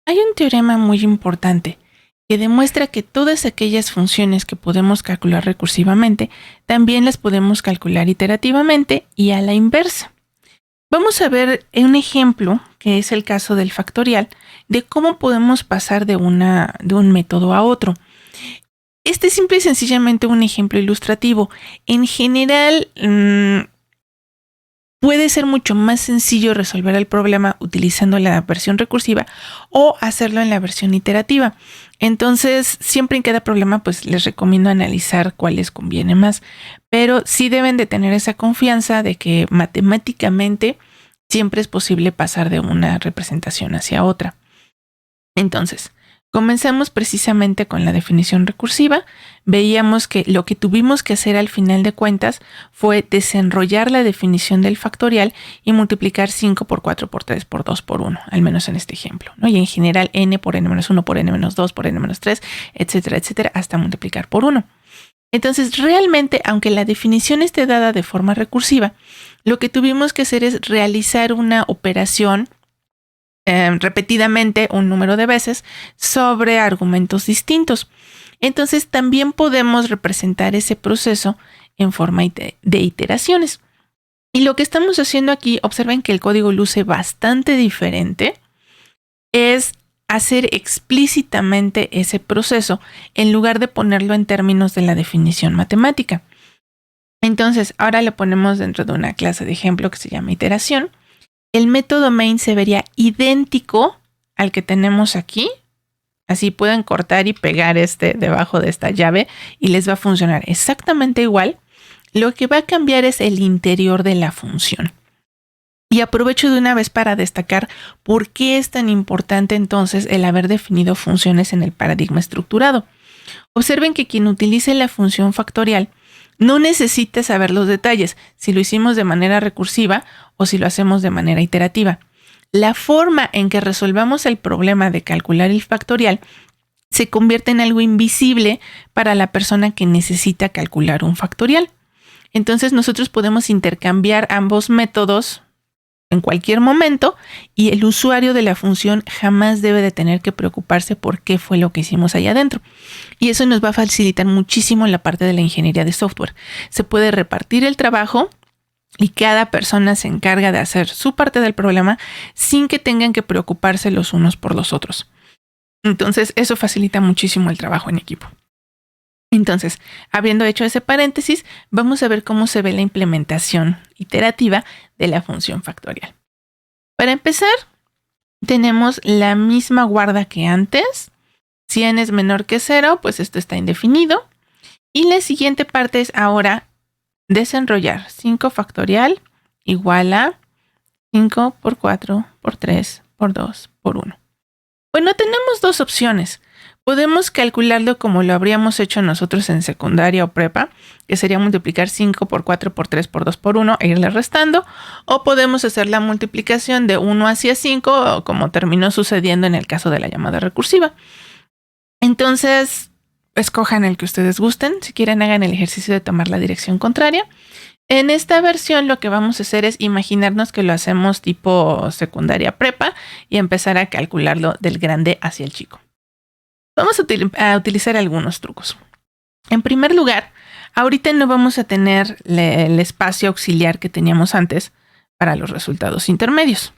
Hay un teorema muy importante que demuestra que todas aquellas funciones que podemos calcular recursivamente, también las podemos calcular iterativamente y a la inversa. Vamos a ver un ejemplo, que es el caso del factorial, de cómo podemos pasar de un método a otro. Este es simple y sencillamente un ejemplo ilustrativo. En general, puede ser mucho más sencillo resolver el problema utilizando la versión recursiva o hacerlo en la versión iterativa. Entonces, siempre en cada problema, pues les recomiendo analizar cuál les conviene más. Pero sí deben de tener esa confianza de que matemáticamente siempre es posible pasar de una representación hacia otra. Entonces, comenzamos precisamente con la definición recursiva. Veíamos que lo que tuvimos que hacer al final de cuentas fue desenrollar la definición del factorial y multiplicar 5 por 4 por 3 por 2 por 1, al menos en este ejemplo, ¿no? Y en general n por n-1 por n-2 por n-3, etcétera, etcétera, hasta multiplicar por 1. Entonces, realmente, aunque la definición esté dada de forma recursiva, lo que tuvimos que hacer es realizar una operación repetidamente un número de veces sobre argumentos distintos. Entonces también podemos representar ese proceso en forma de iteraciones. Y lo que estamos haciendo aquí, observen que el código luce bastante diferente, es hacer explícitamente ese proceso en lugar de ponerlo en términos de la definición matemática. Entonces ahora lo ponemos dentro de una clase de ejemplo que se llama iteración. El método main se vería idéntico al que tenemos aquí. Así pueden cortar y pegar debajo de esta llave y les va a funcionar exactamente igual. Lo que va a cambiar es el interior de la función. Y aprovecho de una vez para destacar por qué es tan importante entonces el haber definido funciones en el paradigma estructurado. Observen que quien utilice la función factorial no necesita saber los detalles, si lo hicimos de manera recursiva o si lo hacemos de manera iterativa. La forma en que resolvamos el problema de calcular el factorial se convierte en algo invisible para la persona que necesita calcular un factorial. Entonces nosotros podemos intercambiar ambos métodos en cualquier momento y el usuario de la función jamás debe de tener que preocuparse por qué fue lo que hicimos ahí adentro. Y eso nos va a facilitar muchísimo la parte de la ingeniería de software. Se puede repartir el trabajo y cada persona se encarga de hacer su parte del problema sin que tengan que preocuparse los unos por los otros. Entonces, eso facilita muchísimo el trabajo en equipo. Entonces, habiendo hecho ese paréntesis, vamos a ver cómo se ve la implementación iterativa de la función factorial. Para empezar, tenemos la misma guarda que antes. Si n es menor que 0, pues esto está indefinido. Y la siguiente parte es ahora desenrollar 5 factorial igual a 5 por 4 por 3 por 2 por 1. Bueno, tenemos dos opciones. Podemos calcularlo como lo habríamos hecho nosotros en secundaria o prepa, que sería multiplicar 5 por 4 por 3 por 2 por 1 e irle restando. O podemos hacer la multiplicación de 1 hacia 5, como terminó sucediendo en el caso de la llamada recursiva. Entonces, escojan el que ustedes gusten. Si quieren, hagan el ejercicio de tomar la dirección contraria. En esta versión lo que vamos a hacer es imaginarnos que lo hacemos tipo secundaria prepa y empezar a calcularlo del grande hacia el chico. Vamos a utilizar algunos trucos. En primer lugar, ahorita no vamos a tener el espacio auxiliar que teníamos antes para los resultados intermedios.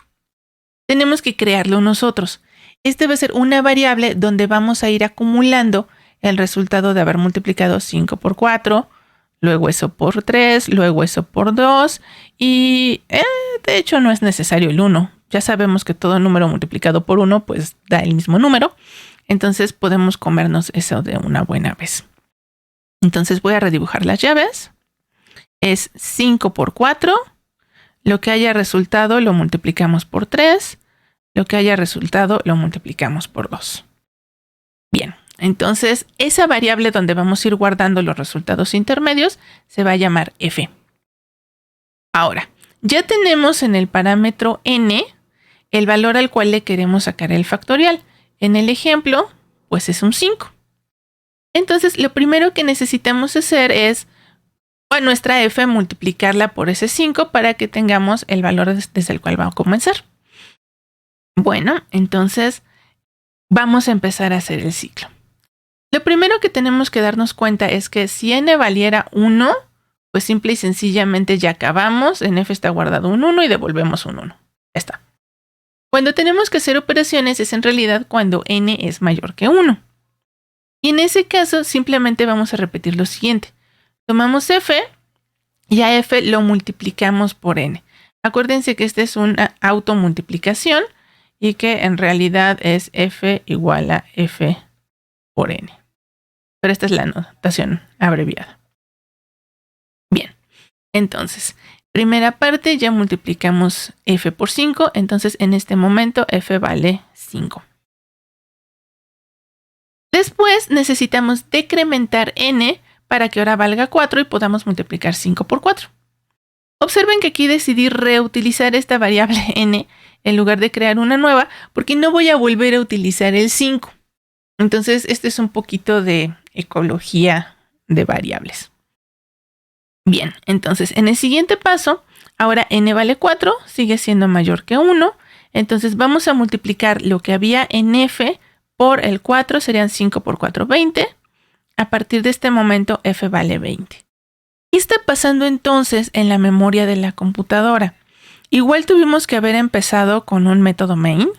Tenemos que crearlo nosotros. Este va a ser una variable donde vamos a ir acumulando el resultado de haber multiplicado 5 por 4, luego eso por 3, luego eso por 2 y de hecho no es necesario el 1. Ya sabemos que todo número multiplicado por 1 pues da el mismo número. Entonces podemos comernos eso de una buena vez. Entonces voy a redibujar las llaves. Es 5 por 4. Lo que haya resultado lo multiplicamos por 3. Lo que haya resultado lo multiplicamos por 2. Bien, entonces esa variable donde vamos a ir guardando los resultados intermedios se va a llamar f. Ahora, ya tenemos en el parámetro n el valor al cual le queremos sacar el factorial. En el ejemplo, pues es un 5. Entonces, lo primero que necesitamos hacer es a nuestra f multiplicarla por ese 5 para que tengamos el valor desde el cual va a comenzar. Bueno, entonces vamos a empezar a hacer el ciclo. Lo primero que tenemos que darnos cuenta es que si n valiera 1, pues simple y sencillamente ya acabamos. En f está guardado un 1 y devolvemos un 1. Ya está. Cuando tenemos que hacer operaciones es en realidad cuando n es mayor que 1. Y en ese caso simplemente vamos a repetir lo siguiente. Tomamos f y a f lo multiplicamos por n. Acuérdense que esta es una automultiplicación y que en realidad es f igual a f por n. Pero esta es la notación abreviada. Bien, entonces, primera parte ya multiplicamos f por 5, entonces en este momento f vale 5. Después necesitamos decrementar n para que ahora valga 4 y podamos multiplicar 5 por 4. Observen que aquí decidí reutilizar esta variable n en lugar de crear una nueva porque no voy a volver a utilizar el 5. Entonces, este es un poquito de ecología de variables. Bien, entonces en el siguiente paso, ahora n vale 4, sigue siendo mayor que 1. Entonces vamos a multiplicar lo que había en f por el 4, serían 5 por 4, 20. A partir de este momento, f vale 20. ¿Qué está pasando entonces en la memoria de la computadora? Igual tuvimos que haber empezado con un método main.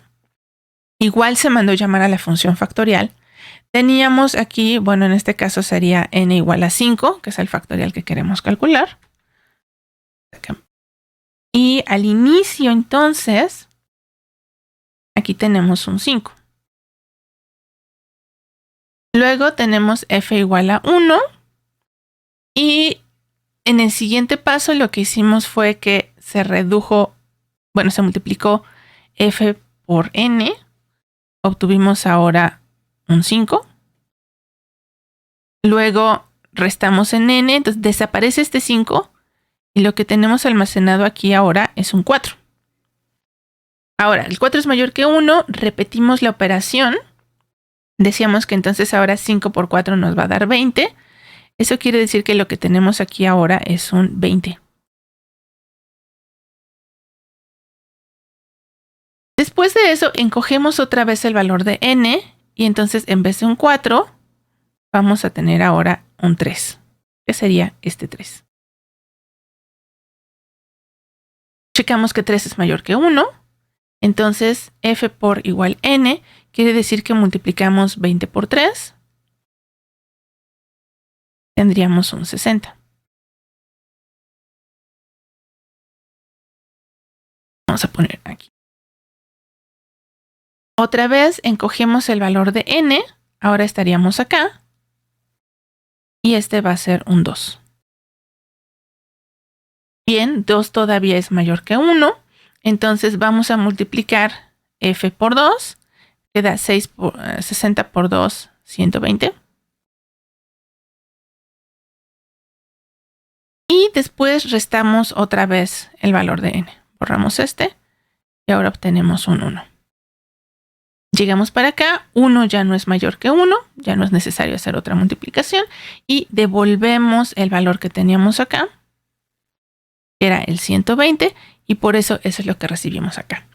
Igual se mandó llamar a la función factorial. Teníamos aquí, bueno, en este caso sería n igual a 5, que es el factorial que queremos calcular. Y al inicio, entonces, aquí tenemos un 5. Luego tenemos f igual a 1. Y en el siguiente paso lo que hicimos fue que se redujo, bueno, se multiplicó f por n. Obtuvimos ahora un 5. Luego restamos en n, entonces desaparece este 5 y lo que tenemos almacenado aquí ahora es un 4. Ahora, el 4 es mayor que 1, repetimos la operación. Decíamos que entonces ahora 5 por 4 nos va a dar 20. Eso quiere decir que lo que tenemos aquí ahora es un 20. Después de eso, encogemos otra vez el valor de n y entonces en vez de un 4, vamos a tener ahora un 3, que sería este 3. Checamos que 3 es mayor que 1, entonces f por igual n quiere decir que multiplicamos 20 por 3, tendríamos un 60. Vamos a poner aquí. Otra vez encogemos el valor de n, ahora estaríamos acá, y este va a ser un 2. Bien, 2 todavía es mayor que 1, entonces vamos a multiplicar f por 2, que da 60 por 2, 120. Y después restamos otra vez el valor de n. Borramos este y ahora obtenemos un 1. Llegamos para acá, 1 ya no es mayor que 1, ya no es necesario hacer otra multiplicación y devolvemos el valor que teníamos acá, que era el 120, y por eso es lo que recibimos acá.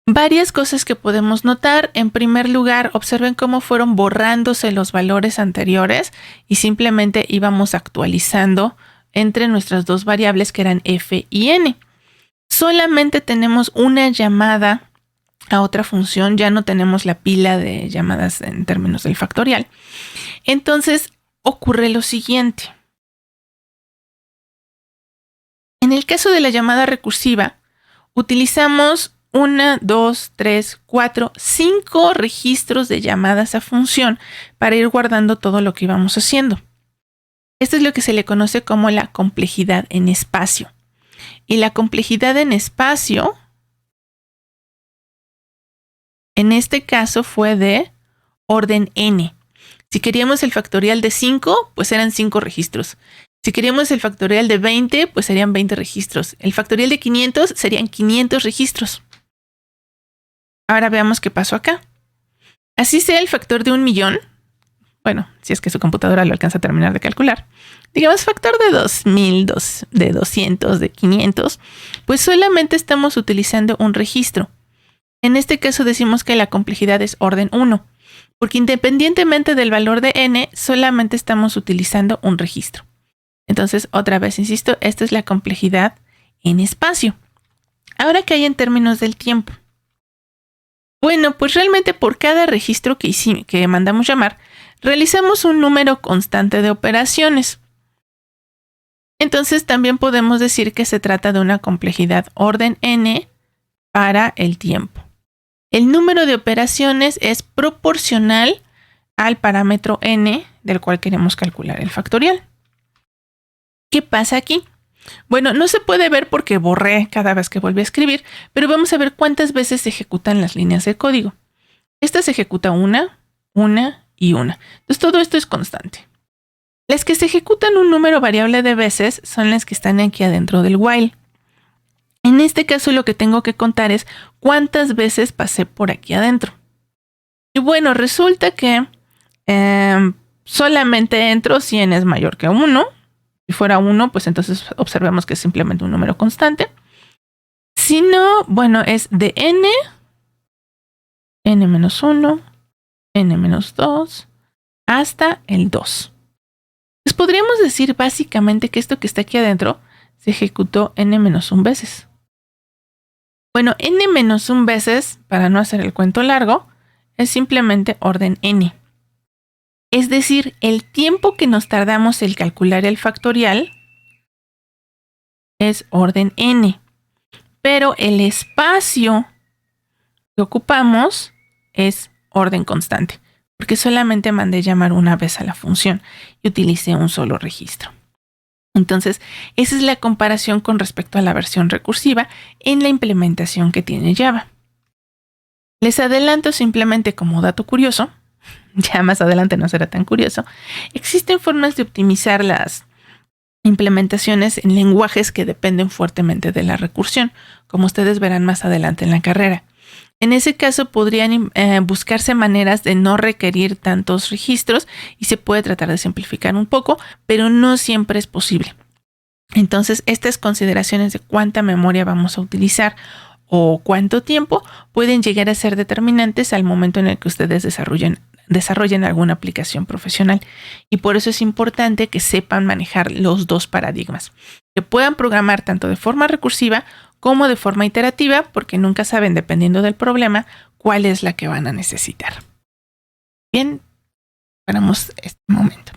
Varias cosas que podemos notar. En primer lugar, observen cómo fueron borrándose los valores anteriores y simplemente íbamos actualizando entre nuestras dos variables que eran f y n. Solamente tenemos una llamada a otra función, ya no tenemos la pila de llamadas en términos del factorial. Entonces ocurre lo siguiente. En el caso de la llamada recursiva, utilizamos 1, 2, 3, 4, 5 registros de llamadas a función para ir guardando todo lo que íbamos haciendo. Esto es lo que se le conoce como la complejidad en espacio. Y la complejidad en espacio, en este caso, fue de orden n. Si queríamos el factorial de 5, pues eran 5 registros. Si queríamos el factorial de 20, pues serían 20 registros. El factorial de 500 serían 500 registros. Ahora veamos qué pasó acá. Así sea el factor de 1.000.000, bueno, si es que su computadora lo alcanza a terminar de calcular, digamos factor de 2000, de 200, de 500, pues solamente estamos utilizando un registro. En este caso decimos que la complejidad es orden 1, porque independientemente del valor de n, solamente estamos utilizando un registro. Entonces, otra vez, insisto, esta es la complejidad en espacio. Ahora, ¿qué hay en términos del tiempo? Bueno, pues realmente por cada registro que mandamos llamar, realizamos un número constante de operaciones. Entonces, también podemos decir que se trata de una complejidad orden n para el tiempo. El número de operaciones es proporcional al parámetro n del cual queremos calcular el factorial. ¿Qué pasa aquí? Bueno, no se puede ver porque borré cada vez que volví a escribir, pero vamos a ver cuántas veces se ejecutan las líneas de código. Esta se ejecuta una y una. Entonces todo esto es constante. Las que se ejecutan un número variable de veces son las que están aquí adentro del while. En este caso lo que tengo que contar es cuántas veces pasé por aquí adentro. Y bueno, resulta que solamente entro si n es mayor que 1. Si fuera 1, pues entonces observemos que es simplemente un número constante. Si no, bueno, es de n-1, n-2, hasta el 2. Pues podríamos decir básicamente que esto que está aquí adentro se ejecutó n-1 veces. Bueno, n-1 veces, para no hacer el cuento largo, es simplemente orden n. Es decir, el tiempo que nos tardamos en calcular el factorial es orden n, pero el espacio que ocupamos es orden constante, porque solamente mandé llamar una vez a la función y utilicé un solo registro. Entonces, esa es la comparación con respecto a la versión recursiva en la implementación que tiene Java. Les adelanto simplemente como dato curioso, ya más adelante no será tan curioso, existen formas de optimizar las implementaciones en lenguajes que dependen fuertemente de la recursión, como ustedes verán más adelante en la carrera. En ese caso podrían buscarse maneras de no requerir tantos registros y se puede tratar de simplificar un poco, pero no siempre es posible. Entonces, estas consideraciones de cuánta memoria vamos a utilizar o cuánto tiempo pueden llegar a ser determinantes al momento en el que ustedes desarrollen alguna aplicación profesional. Y por eso es importante que sepan manejar los dos paradigmas, que puedan programar tanto de forma recursiva como de forma iterativa, porque nunca saben, dependiendo del problema, cuál es la que van a necesitar. Bien, paramos este momento.